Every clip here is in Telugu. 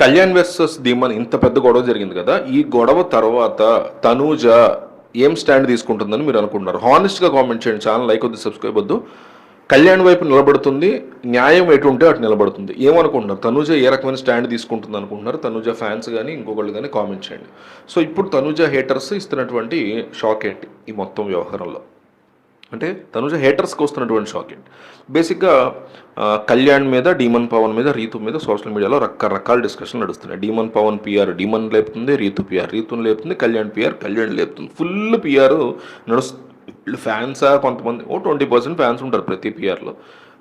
కళ్యాణ్ వర్సెస్ ధీమన్ ఇంత పెద్ద గొడవ జరిగింది కదా. ఈ గొడవ తర్వాత తనూజ ఏం స్టాండ్ తీసుకుంటుందని మీరు అనుకుంటున్నారు? హానెస్ట్గా కామెంట్ చేయండి. ఛానల్ లైక్ వద్దు, సబ్స్క్రైబ్ వద్దు. కళ్యాణ్ వైపు నిలబడుతుంది, న్యాయం ఎటు ఉంటే అటు నిలబడుతుంది. ఏమనుకుంటున్నారు? తనూజ ఏ రకమైన స్టాండ్ తీసుకుంటుంది అనుకుంటున్నారు? తనూజ ఫ్యాన్స్ కానీ ఇంకొకళ్ళు కానీ కామెంట్ చేయండి. సో ఇప్పుడు తనూజ హేటర్స్ ఇస్తున్నటువంటి షాక్ ఏంటి ఈ మొత్తం వ్యవహారంలో? అంటే తనూజ హేటర్స్కి వస్తున్నటువంటి షాక్ ఏంటి? బేసిక్గా కళ్యాణ్ మీద, డీమన్ పవన్ మీద, రీతు మీద సోషల్ మీడియాలో రకరకాల డిస్కషన్ నడుస్తున్నాయి. డీమన్ పవన్ పిఆర్ డీమన్ లేపుతుంది, రీతు పిఆర్ రీతుని లేపుతుంది, కళ్యాణ్ పిఆర్ కళ్యాణ్ లేపుతుంది. ఫుల్ పిఆర్ నడుస్తుంది. వీళ్ళు ఫ్యాన్సా? కొంతమంది 20% ఫ్యాన్స్ ఉంటారు ప్రతి పిఆర్లో.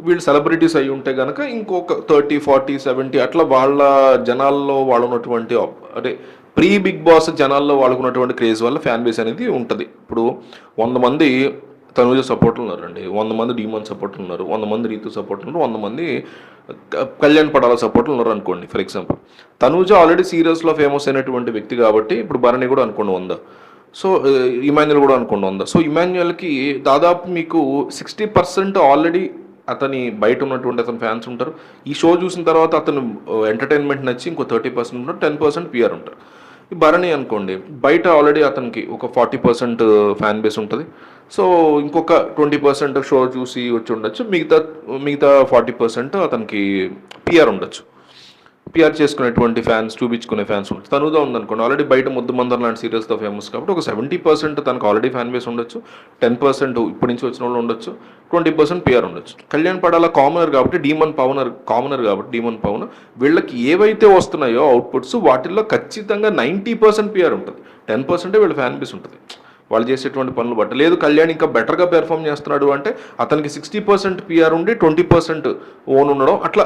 వీళ్ళు సెలబ్రిటీస్ అయి ఉంటే కనుక ఇంకొక 30, 40, 70 అట్లా వాళ్ళ జనాల్లో వాళ్ళు ఉన్నటువంటి అంటే ప్రీ బిగ్ బాస్ జనాల్లో వాళ్ళకున్నటువంటి క్రేజ్ వల్ల ఫ్యాన్ బేస్ అనేది ఉంటుంది. ఇప్పుడు 100 మంది తనూజ సపోర్ట్లు ఉన్నారండి, 100 మంది డీమన్ సపోర్ట్లు ఉన్నారు, 100 మంది రీతు సపోర్ట్లు ఉన్నారు, 100 మంది కళ్యాణ్ పడాల సపోర్ట్లు ఉన్నారు అనుకోండి. ఫర్ ఎగ్జాంపుల్ తనూజ ఆల్రెడీ సీరియల్స్లో ఫేమస్ అయినటువంటి వ్యక్తి కాబట్టి ఇప్పుడు భరణి కూడా అనుకోండి 100. సో ఇమాన్యుయల్ కూడా అనుకోండి 100. సో ఇమాన్యుయల్కి దాదాపు మీకు 60% ఆల్రెడీ అతని బయట ఉన్నటువంటి అతని ఫ్యాన్స్ ఉంటారు. ఈ షో చూసిన తర్వాత అతను ఎంటర్టైన్మెంట్ నచ్చి ఇంకో 30% ఉంటారు, 10% పిఆర్ ఉంటారు. ఈ భరణి అనుకోండి, బయట ఆల్రెడీ అతనికి ఒక 40% ఫ్యాన్ బేస్ ఉంటుంది. సో ఇంకొక 20% షో చూసి వచ్చి ఉండొచ్చు, మిగతా 40% అతనికి పిఆర్ ఉండొచ్చు. పిఆర్ చేసుకునేటువంటి ఫ్యాన్స్, చూపించుకునే ఫ్యాన్స్ ఉంటుంది. తనుగా ఉందనుకోండి, ఆల్రెడీ బయట ముద్దు మందర్ లాంటి సీరియల్స్తో ఫేమస్ కాబట్టి ఒక 70% తనకు ఆల్రెడీ ఫ్యాన్ బేస్ ఉండొచ్చు, 10% ఇప్పటి నుంచి వచ్చిన వాళ్ళు ఉండొచ్చు, 20% పిఆర్ ఉండొచ్చు. కళ్యాణ్ పడాల కామనర్ కాబట్టి, డీమన్ కామనర్ డీమన్ పవన్ వీళ్ళకి ఏవైతే వస్తున్నాయో అవుట్పుట్స్ వాటిల్లో ఖచ్చితంగా 90% పిఆర్ ఉంటుంది, 10% వీళ్ళ ఫ్యాన్ బేస్ ఉంటుంది వాళ్ళు చేసేటువంటి పనులు బట్టి. లేదు కళ్యాణ్ ఇంకా బెటర్గా పెర్ఫామ్ చేస్తున్నాడు అంటే అతనికి 60% పిఆర్ ఉండి 20% ఓన్ ఉండడం, అట్లా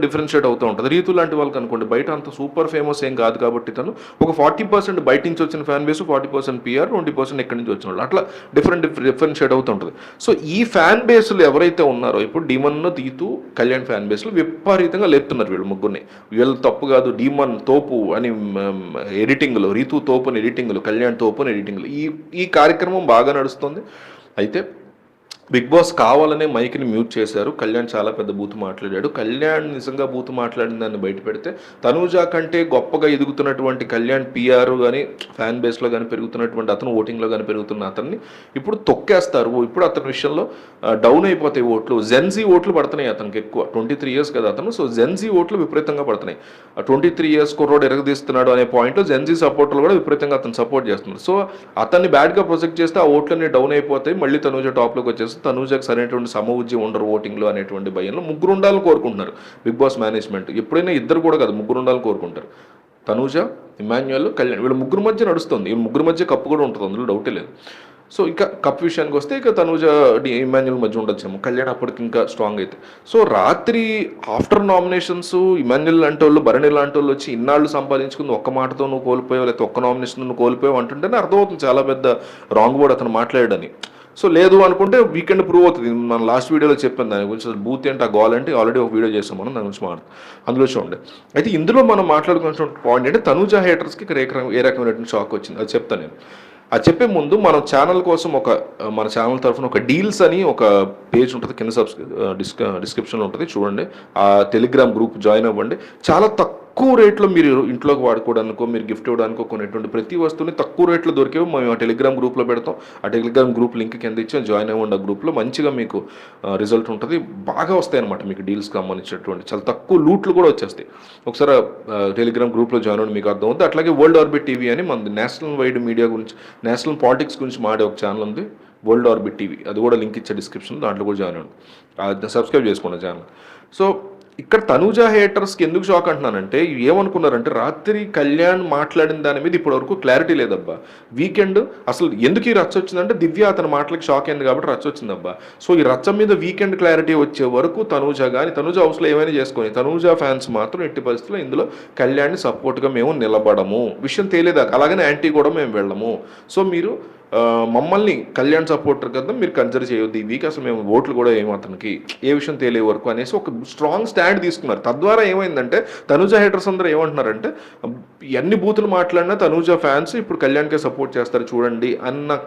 డిఫరెన్షియేట్ అవుతూ ఉంటుంది. రీతు లాంటి వాళ్ళకి అనుకోండి, బయట అంత సూపర్ ఫేమస్ ఏం కాదు కాబట్టి తను ఒక 40% బయట నుంచి వచ్చిన ఫ్యాన్ బేస్, 40% పిఆర్, 20% ఎక్కడి నుంచి వచ్చిన వాళ్ళు, అట్లా డిఫరెన్షియేట్ అవుతూ ఉంటుంది. సో ఈ ఫ్యాన్ బేస్లు ఎవరైతే ఉన్నారో ఇప్పుడు డీమన్, రీతు, కళ్యాణ్ ఫ్యాన్ బేస్లు విపరీతంగా లేపుతున్నారు వీళ్ళు ముగ్గురిని. వీళ్ళు తప్పు కాదు, డీమన్ తోపు అని ఎడిటింగ్లో, రీతు తోపు అని ఎడిటింగ్లు, కళ్యాణ్ తోపు అని ఎడిటింగ్లు, ఈ కార్యక్రమం బాగా నడుస్తుంది. అయితే బిగ్ బాస్ కావాలనే మైక్ని మ్యూట్ చేశారు. కళ్యాణ్ చాలా పెద్ద బూతు మాట్లాడాడు. కళ్యాణ్ నిజంగా బూతు మాట్లాడిన దాన్ని బయట పెడితే తనూజ కంటే గొప్పగా ఎదుగుతున్నటువంటి కళ్యాణ్ పిఆర్ కానీ ఫ్యాన్ బేస్లో కానీ పెరుగుతున్నటువంటి అతను, ఓటింగ్లో కానీ పెరుగుతున్న అతన్ని ఇప్పుడు తొక్కేస్తారు. ఇప్పుడు అతని విషయంలో డౌన్ అయిపోతాయి ఓట్లు. జెన్జీ ఓట్లు పడుతున్నాయి అతనికి ఎక్కువ. 23 years కదా అతను. సో జెన్జీ ఓట్లు విపరీతంగా పడుతున్నాయి. 23 years కుర్రోడు ఎరగదీస్తున్నాడు అనే పాయింట్లో జెన్జీ సపోర్టర్లు కూడా విపరీతంగా అతను సపోర్ట్ చేస్తున్నారు. సో అతన్ని బ్యాడ్గా ప్రొజెక్ట్ చేస్తే ఆ ఓట్లన్నీ డౌన్ అయిపోతాయి, మళ్ళీ తనూజ టాప్లోకి వచ్చేసి తనూజకు సరైనటువంటి సమవుజ్యం ఉండరు ఓటింగ్లో అనేటువంటి భయంలో ముగ్గురు ఉండాలని కోరుకుంటున్నారు బిగ్ బాస్ మేనేజ్మెంట్. ఎప్పుడైనా ఇద్దరు కూడా కాదు, ముగ్గురు ఉండాలని కోరుకుంటారు. తనూజ, ఇమాన్యుయల్, కళ్యాణ్ వీళ్ళ ముగ్గురు మధ్య నడుస్తుంది. వీళ్ళ ముగ్గురు మధ్య కప్పు కూడా ఉంటుంది, అందులో డౌటే లేదు. సో ఇక కప్ విషయానికి వస్తే ఇక తనూజ, ఇమాన్యుయల్ మధ్య ఉండొచ్చేమో, కళ్యాణ్ అప్పటికి ఇంకా స్ట్రాంగ్ అయితే. సో రాత్రి ఆఫ్టర్ నామినేషన్స్ ఇమాన్యుయల్ లాంటి వాళ్ళు, భరణి లాంటి వాళ్ళు వచ్చి ఇన్నాళ్ళు సంపాదించుకుంది ఒక్క మాటతో నువ్వు కోల్పోయావు, లేకపోతే ఒక్క నామినేషన్ నువ్వు కోల్పోయావు అంటుంటేనే అర్థమవుతుంది చాలా పెద్ద రాంగ్ వర్డ్ అతను మాట్లాడాడని. సో లేదు అనుకుంటే వీకెండ్ ప్రూవ్ అవుతుంది. మనం లాస్ట్ వీడియోలో చెప్పాను దాని గురించి, అసలు బూత్ ఏంటి, ఆ గోల్ అంటే ఆల్రెడీ ఒక వీడియో చేస్తాం మనం, దాని గురించి అందులో చూడండి. అయితే ఇందులో మనం మాట్లాడుకున్న పాయింట్ అంటే తనూజ హేటర్స్కి ఏ రకమైనటువంటి షాక్ వచ్చింది అది చెప్తాను నేను. అది చెప్పే ముందు మన ఛానల్ కోసం మన ఛానల్ తరఫున ఒక డీల్స్ అని ఒక పేజ్ ఉంటుంది, కింద డిస్క్రిప్షన్లో ఉంటుంది చూడండి. ఆ టెలిగ్రామ్ గ్రూప్ జాయిన్ అవ్వండి. చాలా తక్కువ రేట్లో మీరు ఇంట్లోకి వాడుకోవడానికో, మీరు గిఫ్ట్ ఇవ్వడానికో కొనేటువంటి ప్రతి వస్తువుని తక్కువ రేట్లో దొరికేవి మేము ఆ టెలిగ్రామ్ గ్రూప్లో పెడతాం. ఆ టెలిగ్రామ్ గ్రూప్ లింక్ కింద ఇచ్చి జాయిన్ అవ్వండి. ఆ గ్రూప్లో మంచిగా మీకు రిజల్ట్ ఉంటుంది, బాగా వస్తాయి అనమాట మీకు డీల్స్కి సంబంధించినటువంటి. చాలా తక్కువ లూట్లు కూడా వచ్చేస్తాయి. ఒకసారి టెలిగ్రామ్ గ్రూప్లో జాయిన్ అవ్వండి, మీకు అర్థం అవుతుంది. అట్లాగే వరల్డ్ ఆర్బిట్ టీవీ అని మనది నేషనల్ వైడ్ మీడియా గురించి, నేషనల్ పాలిటిక్స్ గురించి మాడే ఒక ఛానల్ ఉంది, వరల్డ్ ఆర్బిట్ టీవీ. అది కూడా లింక్ ఇచ్చే డిస్క్రిప్షన్, దాంట్లో కూడా జాయిన్ అవ్వండి, సబ్స్క్రైబ్ చేసుకోండి ఛానల్. సో ఇక్కడ తనూజ హేటర్స్కి ఎందుకు షాక్ అంటున్నానంటే, ఏమనుకున్నారంటే రాత్రి కళ్యాణ్ మాట్లాడిన దాని మీద ఇప్పటివరకు క్లారిటీ లేదబ్బా. వీకెండ్ అసలు ఎందుకు ఈ రచ్చ వచ్చిందంటే దివ్య అతని మాటలకి షాక్ అయింది కాబట్టి రచ్చ వచ్చిందబ్బా. సో ఈ రచ్చ మీద వీకెండ్ క్లారిటీ వచ్చే వరకు తనూజ హౌస్లో ఏమైనా చేసుకొని, తనూజ ఫ్యాన్స్ మాత్రం ఎట్టి పరిస్థితుల్లో ఇందులో కళ్యాణ్ని సపోర్ట్గా మేము నిలబడము, విషయం తేలేదాకా. అలాగనే యాంటీ కూడా మేము వెళ్ళము. సో మీరు మమ్మల్ని కళ్యాణ్ సపోర్టర్ కదా మీరు కన్సిడర్ చేయొద్దు ఈ వీక్, అసలు మేము ఓట్లు కూడా ఏమో అతనికి ఏ విషయం తేలే వరకు అనేసి ఒక స్ట్రాంగ్ స్టాండ్ స్టాండ్ తీసుకున్నారు. తద్వారా ఏమైందంటే తనూజ హేటర్స్ అందరూ ఏమంటున్నారంటే ఎన్ని బూతులు మాట్లాడినా తనూజ ఫ్యాన్స్ ఇప్పుడు కళ్యాణ్కే సపోర్ట్ చేస్తారు చూడండి అన్న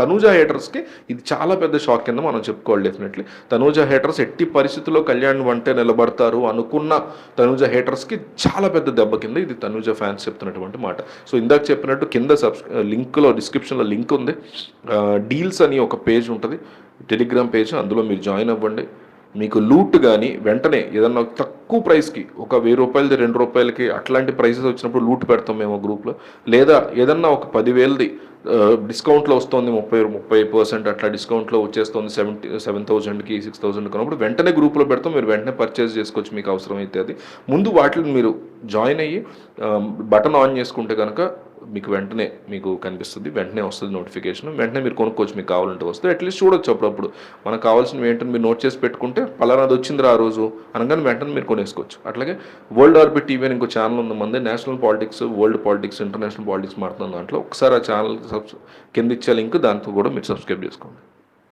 తనూజ హేటర్స్కి ఇది చాలా పెద్ద షాక్ కింద మనం చెప్పుకోవాలి. డెఫినెట్లీ తనూజ హేటర్స్ ఎట్టి పరిస్థితుల్లో కళ్యాణ్ వంటే నిలబడతారు అనుకున్న తనూజ హేటర్స్కి చాలా పెద్ద దెబ్బ కింద ఇది తనూజ ఫ్యాన్స్ చెప్తున్నటువంటి మాట. సో ఇందాక చెప్పినట్టు కింద లింక్లో డిస్క్రిప్షన్లో లింక్ ఉంది. డీల్స్ అని ఒక పేజ్ ఉంటుంది, టెలిగ్రామ్ పేజ్, అందులో మీరు జాయిన్ అవ్వండి. మీకు లూట్ కానీ వెంటనే ఏదన్నా తక్కువ ప్రైస్కి ఒక 1000 రూపాయలది 2 రూపాయలకి అట్లాంటి ప్రైసెస్ వచ్చినప్పుడు లూట్ పెడతాం మేము గ్రూప్లో. లేదా ఏదన్నా ఒక 10,000ది డిస్కౌంట్లో వస్తుంది 30% అట్లా డిస్కౌంట్లో వచ్చేస్తుంది 7,000కి 6,000 కొన్నప్పుడు వెంటనే గ్రూప్లో పెడతాం. మీరు వెంటనే పర్చేస్ చేసుకోవచ్చు మీకు అవసరమైతే. అది ముందు వాటిని మీరు జాయిన్ అయ్యి బటన్ ఆన్ చేసుకుంటే కనుక మీకు వెంటనే మీకు కనిపిస్తుంది, వెంటనే వస్తుంది నోటిఫికేషన్, వెంటనే మీరు కొనుక్కోవచ్చు. మీకు కావాలంటే వస్తే అట్లీస్ట్ చూడొచ్చు అప్పుడప్పుడు మనకు కావాల్సినవి ఏంటని మీరు నోట్ చేసి పెట్టుకుంటే పలానాది వచ్చింది ఆ రోజు అనగానే వెంటనే మీరు కొనేసుకోవచ్చు. అట్లాగే వరల్డ్ ఆర్బిట్ టీవీ అని ఇంకో ఛానల్ ఉంది మంది, national politics, world politics, international politics మాట్లాడుతున్న దాంట్లో ఒకసారి ఆ ఛానల్ కింద ఇచ్చే లింక్, దాంతో కూడా మీరు సబ్స్క్రైబ్ చేసుకోండి.